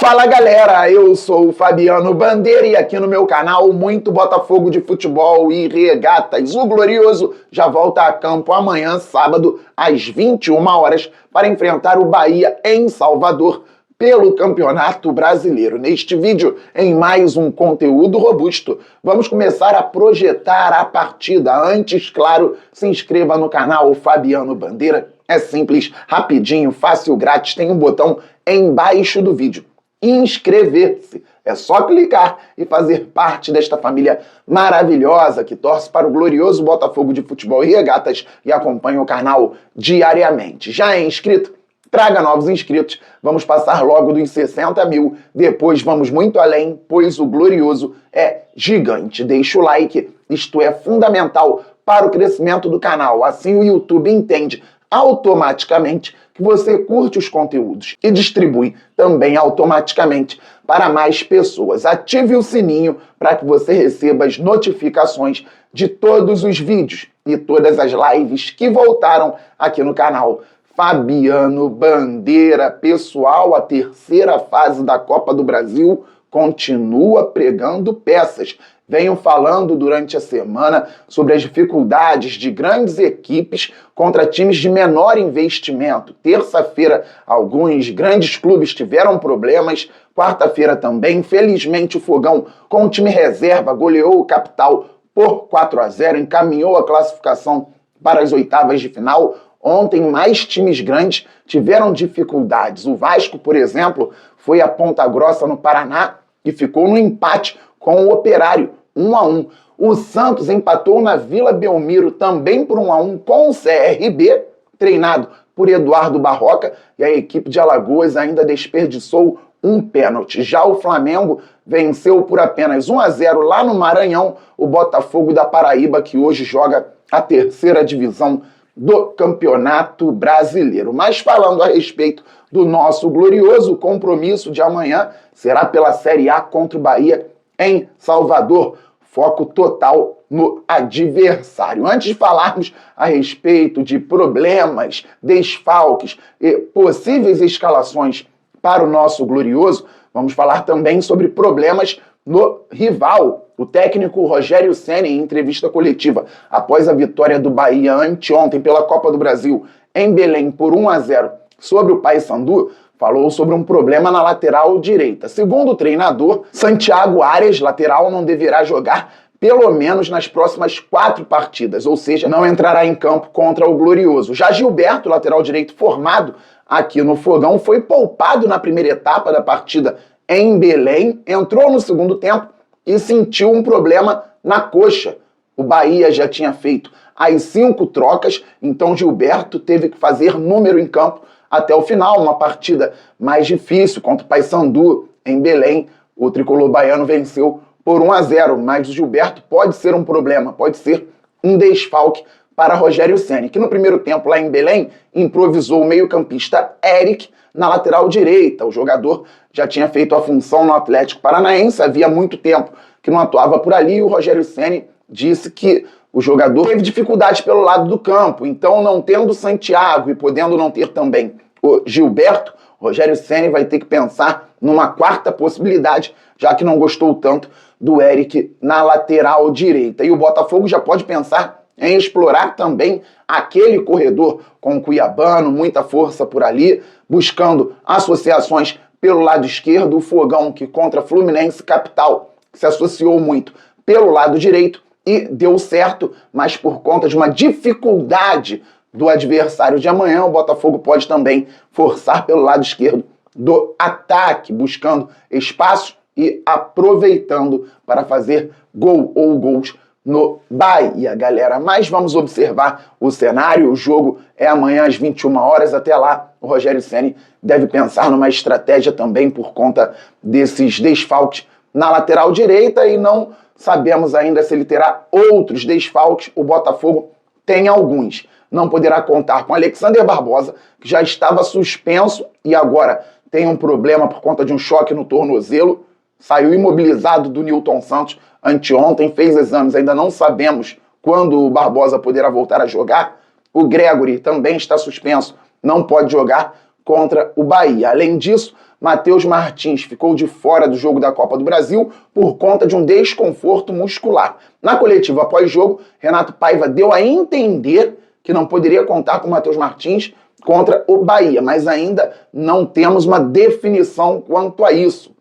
Fala galera, eu sou o Fabiano Bandeira e aqui no meu canal muito Botafogo de futebol e regatas. O Glorioso já volta a campo amanhã, sábado, às 21 horas, para enfrentar o Bahia em Salvador pelo Campeonato Brasileiro. Neste vídeo, em mais um conteúdo robusto, vamos começar a projetar a partida. Antes, claro, se inscreva no canal Fabiano Bandeira. É simples, rapidinho, fácil, grátis, tem um botão embaixo do vídeo. Inscrever-se. É só clicar e fazer parte desta família maravilhosa que torce para o glorioso Botafogo de futebol e regatas e acompanha o canal diariamente. Já é inscrito? Traga novos inscritos. Vamos passar logo dos 60 mil. Depois vamos muito além, pois o glorioso é gigante. Deixa o like, isto é fundamental para o crescimento do canal. Assim o YouTube entende automaticamente que você curte os conteúdos e distribui também automaticamente para mais pessoas. Ative o sininho para que você receba as notificações de todos os vídeos e todas as lives que voltaram aqui no canal Fabiano Bandeira. Pessoal, a terceira fase da Copa do Brasil continua pregando peças. Venho falando durante a semana sobre as dificuldades de grandes equipes contra times de menor investimento. Terça-feira, alguns grandes clubes tiveram problemas. Quarta-feira também, infelizmente, o Fogão, com o time reserva, goleou o Capital por 4-0, encaminhou a classificação para as oitavas de final. Ontem, mais times grandes tiveram dificuldades. O Vasco, por exemplo, foi a Ponta Grossa, no Paraná, e ficou no empate com o Operário, 1-1. O Santos empatou na Vila Belmiro também por 1-1 com o CRB, treinado por Eduardo Barroca, e a equipe de Alagoas ainda desperdiçou um pênalti. Já o Flamengo venceu por apenas 1-0 lá no Maranhão o Botafogo da Paraíba, que hoje joga a terceira divisão do Campeonato Brasileiro. Mas falando a respeito do nosso glorioso compromisso de amanhã, será pela Série A contra o Bahia em Salvador. Foco total no adversário. Antes de falarmos a respeito de problemas, desfalques e possíveis escalações para o nosso glorioso, vamos falar também sobre problemas no rival. O técnico Rogério Ceni, em entrevista coletiva após a vitória do Bahia anteontem pela Copa do Brasil em Belém por 1-0 sobre o Paysandu, falou sobre um problema na lateral direita. Segundo o treinador, Santiago Arias, lateral, não deverá jogar pelo menos nas próximas 4 partidas, ou seja, não entrará em campo contra o Glorioso. Já Gilberto, lateral direito formado aqui no Fogão, foi poupado na primeira etapa da partida em Belém, entrou no segundo tempo e sentiu um problema na coxa. O Bahia já tinha feito as 5 trocas, então Gilberto teve que fazer número em campo até o final, uma partida mais difícil contra o Paysandu em Belém. O tricolor baiano venceu por 1-0, mas o Gilberto pode ser um problema, pode ser um desfalque para Rogério Ceni, que no primeiro tempo lá em Belém improvisou o meio-campista Eric na lateral direita. O jogador já tinha feito a função no Atlético Paranaense, havia muito tempo que não atuava por ali, e o Rogério Ceni disse que o jogador teve dificuldades pelo lado do campo, então não tendo Santiago e podendo não ter também o Gilberto, Rogério Ceni vai ter que pensar numa quarta possibilidade, já que não gostou tanto do Eric na lateral direita. E o Botafogo já pode pensar em explorar também aquele corredor com o Cuiabano, muita força por ali, buscando associações pelo lado esquerdo, o Fogão, que contra Fluminense Capital se associou muito pelo lado direito e deu certo, mas por conta de uma dificuldade do adversário de amanhã, o Botafogo pode também forçar pelo lado esquerdo do ataque, buscando espaço e aproveitando para fazer gol ou gols no Bahia, galera. Mas vamos observar o cenário. O jogo é amanhã às 21 horas. Até lá, o Rogério Ceni deve pensar numa estratégia também por conta desses desfalques na lateral direita e não sabemos ainda se ele terá outros desfalques. O Botafogo tem alguns. Não poderá contar com Alexander Barbosa, que já estava suspenso e agora tem um problema por conta de um choque no tornozelo. Saiu imobilizado do Nilton Santos anteontem, fez exames, ainda não sabemos quando o Barbosa poderá voltar a jogar. O Gregory também está suspenso, não pode jogar contra o Bahia. Além disso, Matheus Martins ficou de fora do jogo da Copa do Brasil por conta de um desconforto muscular. Na coletiva após jogo, Renato Paiva deu a entender que não poderia contar com o Matheus Martins contra o Bahia, mas ainda não temos uma definição quanto a isso.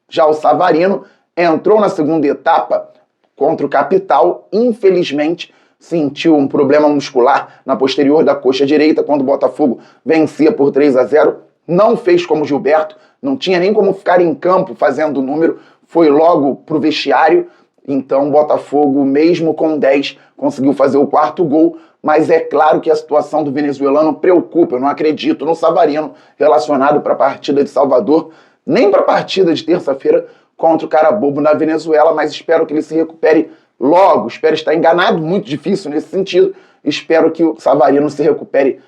Já o Savarino entrou na segunda etapa contra o Capital, infelizmente sentiu um problema muscular na posterior da coxa direita quando o Botafogo vencia por 3-0, não fez como Gilberto, não tinha nem como ficar em campo fazendo o número, foi logo pro vestiário, então o Botafogo, mesmo com 10, conseguiu fazer o quarto gol, mas é claro que a situação do venezuelano preocupa, eu não acredito no Savarino relacionado para a partida de Salvador, nem para a partida de terça-feira contra o Carabobo na Venezuela, mas espero que ele se recupere logo, espero estar enganado, muito difícil nesse sentido, espero que o Savarino se recupere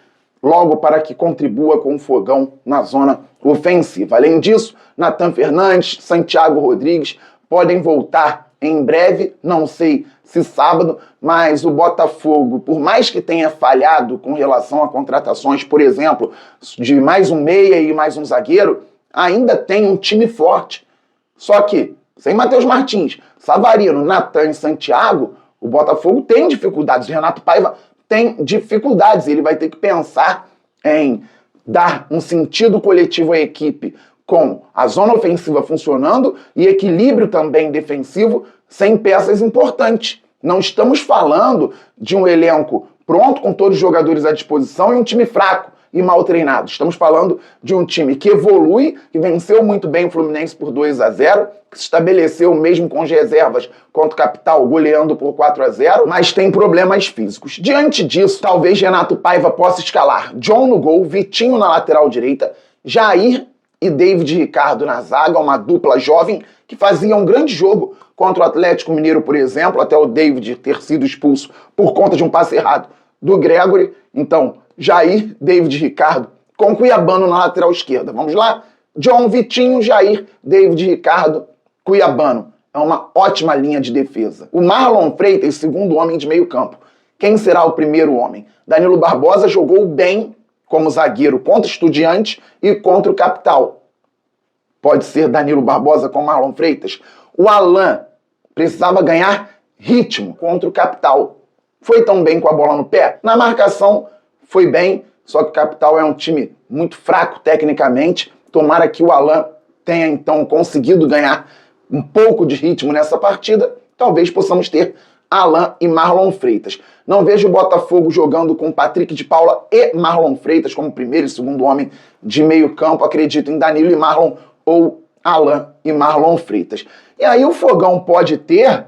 logo para que contribua com o Fogão na zona ofensiva. Além disso, Nathan Fernandes, Santiago Rodrigues podem voltar em breve, não sei se sábado, mas o Botafogo, por mais que tenha falhado com relação a contratações, por exemplo, de mais um meia e mais um zagueiro, ainda tem um time forte. Só que, sem Matheus Martins, Savarino, Nathan e Santiago, o Botafogo tem dificuldades. O Renato Paiva tem dificuldades. Ele vai ter que pensar em dar um sentido coletivo à equipe com a zona ofensiva funcionando e equilíbrio também defensivo sem peças importantes. Não estamos falando de um elenco pronto, com todos os jogadores à disposição, e um time fraco e mal treinado. Estamos falando de um time que evolui, que venceu muito bem o Fluminense por 2-0, que se estabeleceu mesmo com as reservas contra o Capital, goleando por 4-0, mas tem problemas físicos. Diante disso, talvez Renato Paiva possa escalar John no gol, Vitinho na lateral direita, Jair e David Ricardo na zaga, uma dupla jovem que fazia um grande jogo contra o Atlético Mineiro, por exemplo, até o David ter sido expulso por conta de um passe errado do Gregory. Então, Jair, David Ricardo, com Cuiabano na lateral esquerda. Vamos lá? John, Vitinho, Jair, David Ricardo, Cuiabano. É uma ótima linha de defesa. O Marlon Freitas, segundo homem de meio campo. Quem será o primeiro homem? Danilo Barbosa jogou bem como zagueiro contra o Estudiantes e contra o Capital. Pode ser Danilo Barbosa com Marlon Freitas. O Alan precisava ganhar ritmo contra o Capital. Foi tão bem com a bola no pé? Na marcação foi bem, só que o Capital é um time muito fraco tecnicamente. Tomara que o Alan tenha então conseguido ganhar um pouco de ritmo nessa partida. Talvez possamos ter Alan e Marlon Freitas. Não vejo o Botafogo jogando com Patrick de Paula e Marlon Freitas como primeiro e segundo homem de meio campo. Acredito em Danilo e Marlon ou Alan e Marlon Freitas. E aí o Fogão pode ter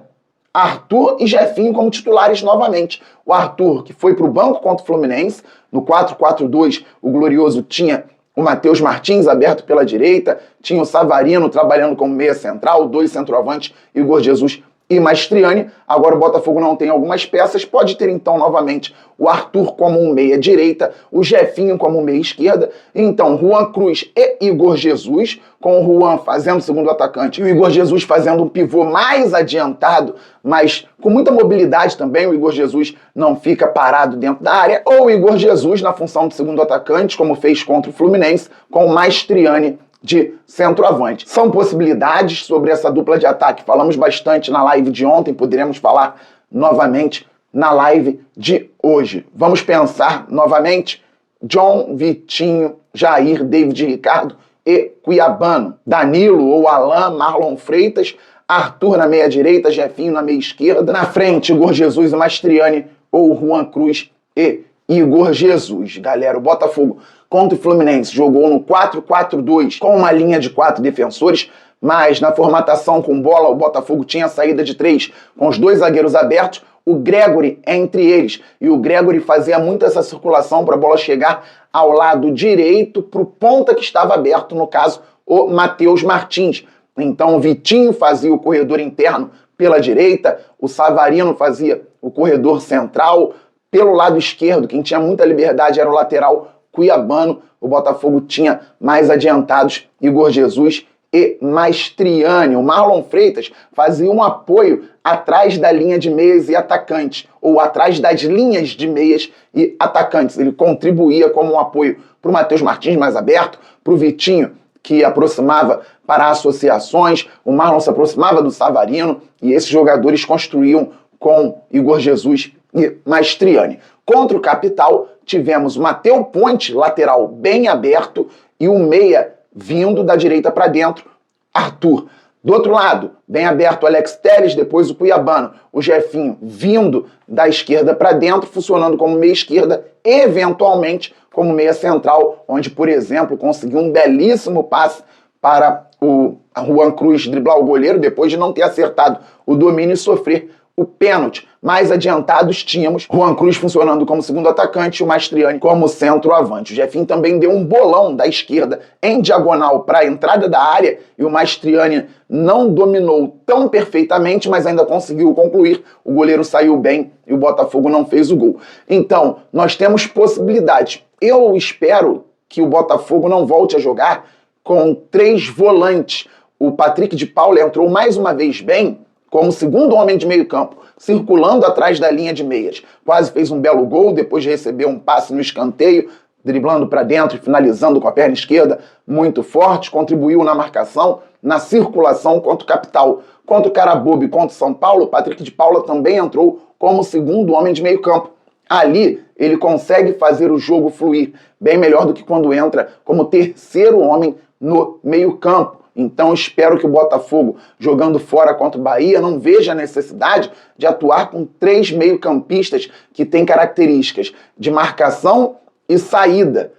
Arthur e Jefinho como titulares novamente. O Arthur, que foi para o banco contra o Fluminense, no 4-4-2, o Glorioso tinha o Matheus Martins aberto pela direita, tinha o Savarino trabalhando como meia central, 2 centroavantes, Igor Jesus e Mastriani. Agora o Botafogo não tem algumas peças, pode ter então novamente o Arthur como um meia direita, o Jefinho como meia esquerda, então Juan Cruz e Igor Jesus, com o Juan fazendo segundo atacante e o Igor Jesus fazendo um pivô mais adiantado, mas com muita mobilidade também. O Igor Jesus não fica parado dentro da área, ou o Igor Jesus na função de segundo atacante, como fez contra o Fluminense, com o Mastriani de centroavante. São possibilidades sobre essa dupla de ataque. Falamos bastante na live de ontem, poderemos falar novamente na live de hoje. Vamos pensar novamente? John, Vitinho, Jair, David Ricardo e Cuiabano. Danilo ou Alan, Marlon Freitas, Arthur na meia direita, Jefinho na meia esquerda. Na frente, Igor Jesus e Mastriani ou Juan Cruz e Igor Jesus. Galera, o Botafogo contra o Fluminense jogou no 4-4-2 com uma linha de 4 defensores, mas na formatação com bola o Botafogo tinha saída de 3 com os 2 zagueiros abertos, o Gregory entre eles, e o Gregory fazia muito essa circulação para a bola chegar ao lado direito para o ponta que estava aberto, no caso o Matheus Martins. Então o Vitinho fazia o corredor interno pela direita, o Savarino fazia o corredor central pelo lado esquerdo. Quem tinha muita liberdade era o lateral Cuiabano. O Botafogo tinha mais adiantados Igor Jesus e Mastriani. O Marlon Freitas fazia um apoio atrás da linha de meias e atacantes, ou atrás das linhas de meias e atacantes. Ele contribuía como um apoio para o Matheus Martins mais aberto, para o Vitinho que aproximava para associações, o Marlon se aproximava do Savarino e esses jogadores construíam com Igor Jesus e Mastriani. Contra o Capital, tivemos Matheus Ponte, lateral bem aberto, e o meia vindo da direita para dentro, Arthur. Do outro lado, bem aberto, Alex Telles, depois o Cuiabano, o Jefinho vindo da esquerda para dentro, funcionando como meia esquerda, eventualmente como meia central, onde, por exemplo, conseguiu um belíssimo passe para o Juan Cruz driblar o goleiro, depois de não ter acertado o domínio e sofrer o pênalti. Mais adiantados tínhamos Juan Cruz funcionando como segundo atacante e o Mastriani como centroavante. O Jefinho também deu um bolão da esquerda em diagonal para a entrada da área e o Mastriani não dominou tão perfeitamente, mas ainda conseguiu concluir. O goleiro saiu bem e o Botafogo não fez o gol. Então, nós temos possibilidades. Eu espero que o Botafogo não volte a jogar com 3 volantes. O Patrick de Paula entrou mais uma vez bem, como segundo homem de meio campo, circulando atrás da linha de meias. Quase fez um belo gol, depois de receber um passe no escanteio, driblando para dentro e finalizando com a perna esquerda, muito forte, contribuiu na marcação, na circulação contra o Capital. Contra o Carabobo e contra o São Paulo, o Patrick de Paula também entrou como segundo homem de meio campo. Ali, ele consegue fazer o jogo fluir bem melhor do que quando entra como terceiro homem no meio campo. Então espero que o Botafogo, jogando fora contra o Bahia, não veja a necessidade de atuar com 3 meio-campistas que têm características de marcação e saída.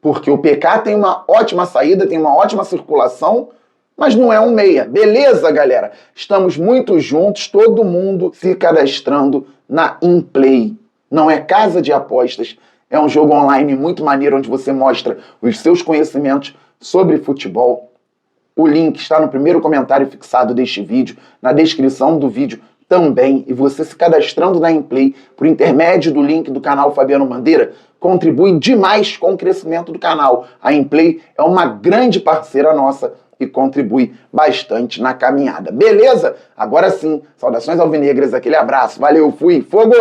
Porque o PK tem uma ótima saída, tem uma ótima circulação, mas não é um meia. Beleza, galera? Estamos muito juntos, todo mundo se cadastrando na InPlay. Não é casa de apostas, é um jogo online muito maneiro onde você mostra os seus conhecimentos sobre futebol. O link está no primeiro comentário fixado deste vídeo, na descrição do vídeo também, e você se cadastrando na InPlay por intermédio do link do canal Fabiano Bandeira, contribui demais com o crescimento do canal. A InPlay é uma grande parceira nossa e contribui bastante na caminhada. Beleza? Agora sim, saudações alvinegras, aquele abraço, valeu, fui, fogo!